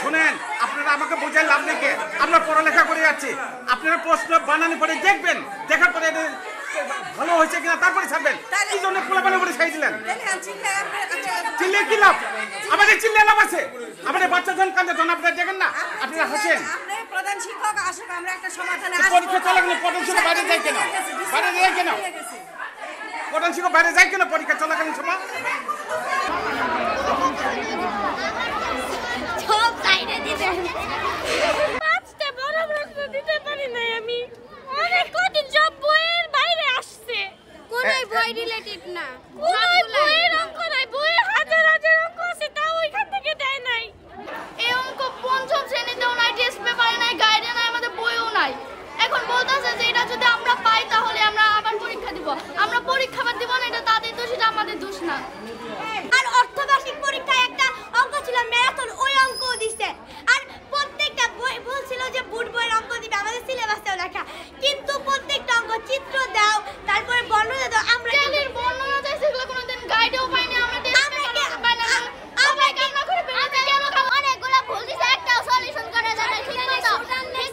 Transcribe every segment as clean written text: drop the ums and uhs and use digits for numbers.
শুনেন, আপনারা আমাকে বোঝায় লাভ নেই। আমরা পড়ালেখা করে যাচ্ছি, আপনারা প্রশ্ন বানানোর পরে দেখবেন, দেখার পরে ভালো হয়েছে কিনা তারপরে ছাড়বেন। কি জন্য পোলা বানা করে ছাই দিলেন? চিল্লে কি লাভ? আমাদের চিল্লে লাভ আছে? আমাদের বাচ্চা জন কান্দে তখন আপনারা দেখেন না, আপনারা হাসেন। প্রধান শিক্ষক আসুক, আমরা একটা সমাধানে পরীক্ষা চলাকালীন প্রধান শিক্ষক বাইরে যায় কেন? বাইরে যায় কেন? প্রধান শিক্ষক বাইরে যায় কেন পরীক্ষা চলাকালীন সময়? এখন বলতেছে যে এটা যদি আমরা পাই তাহলে আমরা আবার পরীক্ষা দিব। আমরা পরীক্ষা আবার দিব না, এটা তাদের দোষ, এটা আমাদের দোষ না। আর অর্ধবার্ষিক পরীক্ষায় একটা অঙ্ক ছিল ম্যারাথন, ওই অঙ্কও দিছে। আর প্রত্যেকটা বই বলছিল যে বুট বইয়ের অঙ্ক দিবে, আমাদের সিলেবাসেও লেখা, কিন্তু প্রত্যেকটা অঙ্ক চিত্র দাও, তারপরে বর্ণনা দাও। আমরা তাদের বর্ণনা চাইছে, এগুলো কোনোদিন গাইডেও পাইনি। আমরা অনেকগুলো ভুল দিছে, একটাও সলিউশন করা যায় না। ঠিক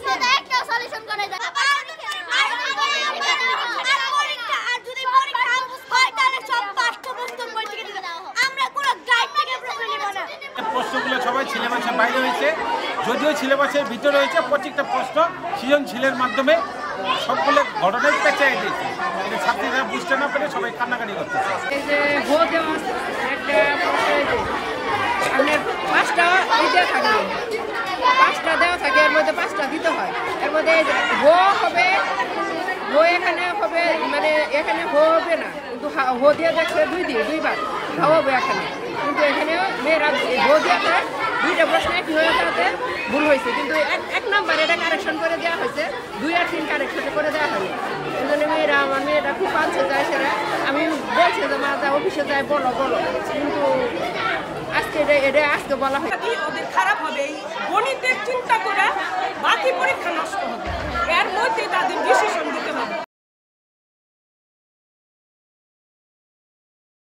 মতো একটাও সলিউশন করা যায় না। প্রশ্নগুলো সবাই সিলেবাসের বাইরে হয়েছে, যদিও সিলেবাসের ভিতরে হয়েছে। প্রত্যেকটা প্রশ্ন সৃজনশীলের মাধ্যমে সবগুলো ঘটনাই পেঁচাই দিয়েছে। এটা ছাত্রীরা বুঝতে না পেরে সবাই কান্নাকাটি করতেছে। পাঁচটা দেওয়া থাকে, এর মধ্যে পাঁচটা দিতে হয়। এর মধ্যে হো হবে, হো এখানে হবে, মানে এখানে হো হবে না, কিন্তু হো দিয়ে দেখছে দুইবার হাও হবে এখানে, কিন্তু এখানে মেয়েরা হো দিয়েছে দুইটা প্রশ্ন কি হয়ে যাতে ভুল হয়েছে, কিন্তু এক নাম্বার এটা কারেকশন করে দেওয়া হয়েছে, 2 আর 3 কারেকশন করে দেওয়া হয়নি। এই জন্য আমার মেয়েটা খুব আনছে যায়, সেটা আমি বলছি যে মা যা অফিসে যায় বলো, কিন্তু আজকে এটা আজকে বলা হয় ওদের খারাপ হবে। এই গণিতের চিন্তা করে বাকি পরীক্ষা নষ্ট হবে, এর মধ্যে তাদের ডিসিশন দিতে হবে।